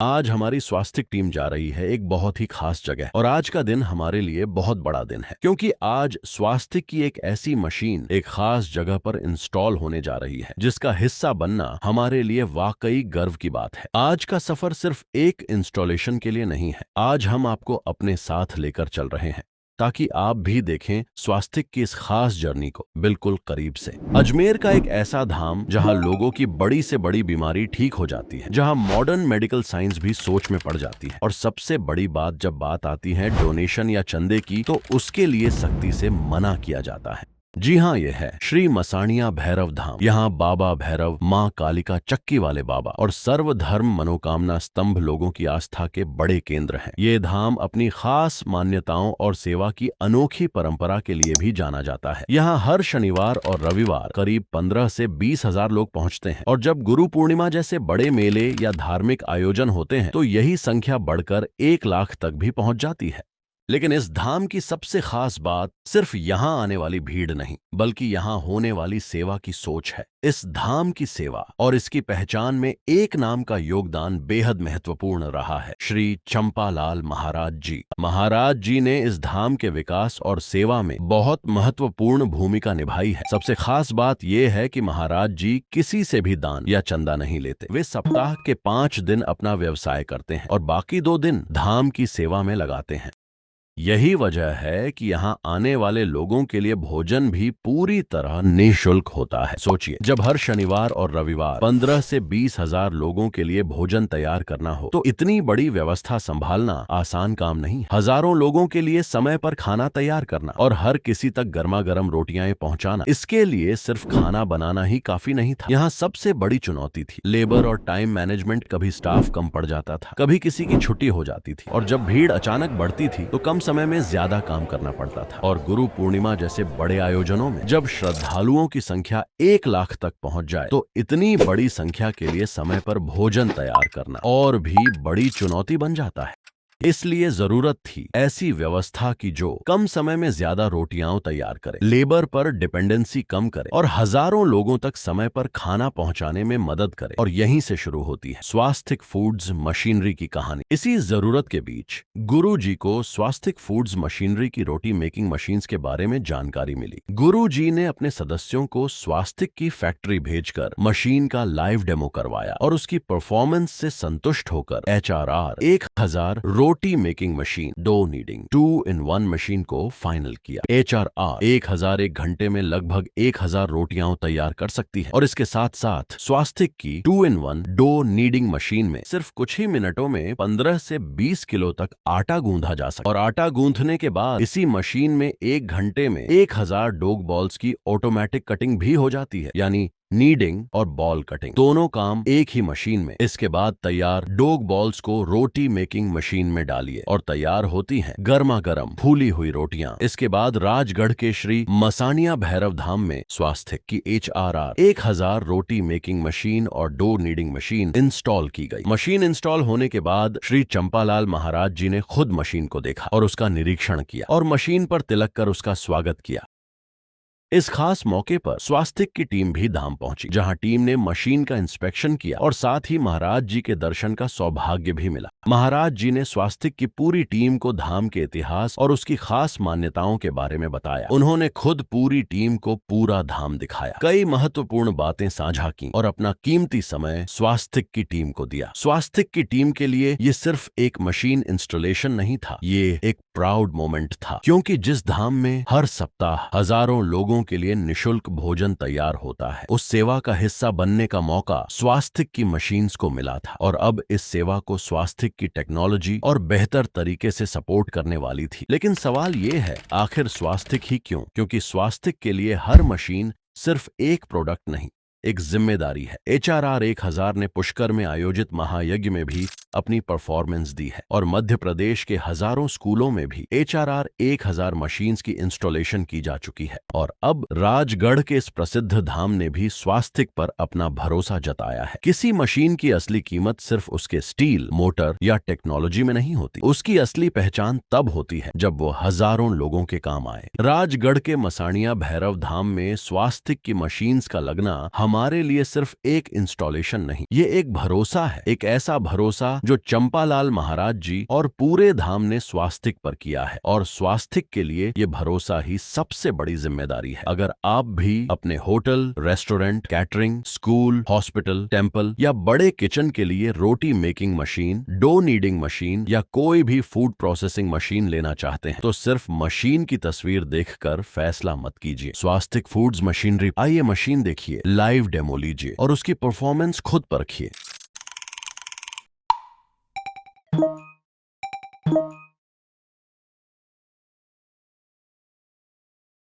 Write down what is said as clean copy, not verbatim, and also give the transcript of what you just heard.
आज हमारी स्वास्थ्य टीम जा रही है एक बहुत ही खास जगह और आज का दिन हमारे लिए बहुत बड़ा दिन है क्योंकि आज स्वास्थ्य की एक ऐसी मशीन एक खास जगह पर इंस्टॉल होने जा रही है जिसका हिस्सा बनना हमारे लिए वाकई गर्व की बात है। आज का सफर सिर्फ एक इंस्टॉलेशन के लिए नहीं है। आज हम आपको अपने साथ लेकर चल रहे हैं ताकि आप भी देखें स्वास्थ्य की इस खास जर्नी को बिल्कुल करीब से। अजमेर का एक ऐसा धाम जहां लोगों की बड़ी से बड़ी बीमारी ठीक हो जाती है, जहां मॉडर्न मेडिकल साइंस भी सोच में पड़ जाती है और सबसे बड़ी बात जब बात आती है डोनेशन या चंदे की तो उसके लिए सख्ती से मना किया जाता है। जी हाँ, ये है श्री मसाणिया भैरव धाम। यहाँ बाबा भैरव, माँ कालिका, चक्की वाले बाबा और सर्वधर्म मनोकामना स्तंभ लोगों की आस्था के बड़े केंद्र हैं। ये धाम अपनी खास मान्यताओं और सेवा की अनोखी परंपरा के लिए भी जाना जाता है। यहाँ हर शनिवार और रविवार करीब 15 से 20 हजार लोग पहुँचते हैं और जब गुरु पूर्णिमा जैसे बड़े मेले या धार्मिक आयोजन होते हैं तो यही संख्या बढ़कर 1 लाख तक भी पहुँच जाती है। लेकिन इस धाम की सबसे खास बात सिर्फ यहाँ आने वाली भीड़ नहीं बल्कि यहाँ होने वाली सेवा की सोच है। इस धाम की सेवा और इसकी पहचान में एक नाम का योगदान बेहद महत्वपूर्ण रहा है, श्री चंपालाल महाराज जी। महाराज जी ने इस धाम के विकास और सेवा में बहुत महत्वपूर्ण भूमिका निभाई है। सबसे खास बात यह है कि महाराज जी किसी से भी दान या चंदा नहीं लेते। वे सप्ताह के 5 दिन अपना व्यवसाय करते हैं और बाकी 2 दिन धाम की सेवा में लगाते हैं। यही वजह है कि यहाँ आने वाले लोगों के लिए भोजन भी पूरी तरह निःशुल्क होता है। सोचिए, जब हर शनिवार और रविवार 15 से 20 हजार लोगों के लिए भोजन तैयार करना हो तो इतनी बड़ी व्यवस्था संभालना आसान काम नहीं। हजारों लोगों के लिए समय पर खाना तैयार करना और हर किसी तक गर्मा गर्म रोटियां पहुंचाना, इसके लिए सिर्फ खाना बनाना ही काफी नहीं था। यहाँ सबसे बड़ी चुनौती थी लेबर और टाइम मैनेजमेंट। कभी स्टाफ कम पड़ जाता था, कभी किसी की छुट्टी हो जाती थी और जब भीड़ अचानक बढ़ती थी तो कम समय में ज्यादा काम करना पड़ता था। और गुरु पूर्णिमा जैसे बड़े आयोजनों में जब श्रद्धालुओं की संख्या 1 लाख तक पहुंच जाए तो इतनी बड़ी संख्या के लिए समय पर भोजन तैयार करना और भी बड़ी चुनौती बन जाता है। इसलिए जरूरत थी ऐसी व्यवस्था की जो कम समय में ज्यादा रोटियां तैयार करे, लेबर पर डिपेंडेंसी कम करे और हजारों लोगों तक समय पर खाना पहुंचाने में मदद करे। और यहीं से शुरू होती है स्वास्तिक फूड्स मशीनरी की कहानी। इसी जरूरत के बीच गुरु जी को स्वास्तिक फूड्स मशीनरी की रोटी मेकिंग मशीन्स के बारे में जानकारी मिली। गुरु जी ने अपने सदस्यों को स्वास्तिक की फैक्ट्री भेजकर मशीन का लाइव डेमो करवाया और उसकी परफॉर्मेंस से संतुष्ट होकर HRR 1000 रोटी making machine, dough kneading 2-in-1 machine को फाइनल किया। HRR 1000 एक घंटे में लगभग 1000 रोटियां तैयार कर सकती है और इसके साथ साथ स्वास्तिक की 2-in-1 डो नीडिंग मशीन में सिर्फ कुछ ही मिनटों में 15 से 20 किलो तक आटा गूंधा जा सकता है। और आटा गूंथने के बाद इसी मशीन में 1 घंटे में 1000 डोग बॉल्स की ऑटोमेटिक कटिंग भी हो जाती है, यानी नीडिंग और बॉल कटिंग दोनों काम एक ही मशीन में। इसके बाद तैयार डोग बॉल्स को रोटी मेकिंग मशीन में डालिए और तैयार होती हैं गर्मा गर्म फूली हुई रोटियां। इसके बाद राजगढ़ के श्री मसाणिया भैरव धाम में स्वास्तिक की HRR 1000 रोटी मेकिंग मशीन और डो नीडिंग मशीन इंस्टॉल की गई। मशीन इंस्टॉल होने के बाद श्री चंपालाल महाराज जी ने खुद मशीन को देखा और उसका निरीक्षण किया और मशीन पर तिलक कर उसका स्वागत किया। इस खास मौके पर स्वास्तिक की टीम भी धाम पहुंची, जहां टीम ने मशीन का इंस्पेक्शन किया और साथ ही महाराज जी के दर्शन का सौभाग्य भी मिला। महाराज जी ने स्वास्तिक की पूरी टीम को धाम के इतिहास और उसकी खास मान्यताओं के बारे में बताया। उन्होंने खुद पूरी टीम को पूरा धाम दिखाया, कई महत्वपूर्ण बातें साझा की और अपना कीमती समय स्वास्तिक की टीम को दिया। स्वास्तिक की टीम के लिए ये सिर्फ एक मशीन इंस्टॉलेशन नहीं था, ये एक प्राउड मोमेंट था, क्योंकि जिस धाम में हर सप्ताह हजारों लोगों के लिए निशुल्क भोजन तैयार होता है, उस सेवा का हिस्सा बनने का मौका स्वास्तिक की मशीन्स को मिला था। और अब इस सेवा को स्वास्तिक की टेक्नोलॉजी और बेहतर तरीके से सपोर्ट करने वाली थी। लेकिन सवाल ये है, आखिर स्वास्तिक ही क्यों? क्योंकि स्वास्तिक के लिए हर मशीन सिर्फ एक प्रोडक्ट नहीं, एक जिम्मेदारी है। HRR 1000 ने पुष्कर में आयोजित महायज्ञ में भी अपनी परफॉर्मेंस दी है और मध्य प्रदेश के हजारों स्कूलों में भी HRR 1000 मशीन्स की इंस्टॉलेशन की जा चुकी है। और अब राजगढ़ के इस प्रसिद्ध धाम ने भी स्वास्तिक पर अपना भरोसा जताया है। किसी मशीन की असली कीमत सिर्फ उसके स्टील, मोटर या टेक्नोलॉजी में नहीं होती, उसकी असली पहचान तब होती है जब वो हजारों लोगों के काम आए। राजगढ़ के मसाणिया भैरव धाम में स्वास्तिक की मशीन्स का लगना हमारे हमारे लिए सिर्फ एक इंस्टॉलेशन नहीं, ये एक भरोसा है, एक ऐसा भरोसा जो चंपालाल महाराज जी और पूरे धाम ने स्वास्तिक पर किया है। और स्वास्तिक के लिए ये भरोसा ही सबसे बड़ी जिम्मेदारी है। अगर आप भी अपने hotel, restaurant, catering, school, hospital, temple या बड़े किचन के लिए रोटी making machine, dough kneading machine या कोई भी फूड प्रोसेसिंग मशीन लेना चाहते हैं तो सिर्फ मशीन की तस्वीर देखकर फैसला मत कीजिए। स्वास्तिक फूड्स मशीनरी, आइए मशीन देखिए, लाइव डेमो लीजिए और उसकी परफॉर्मेंस खुद परखिए।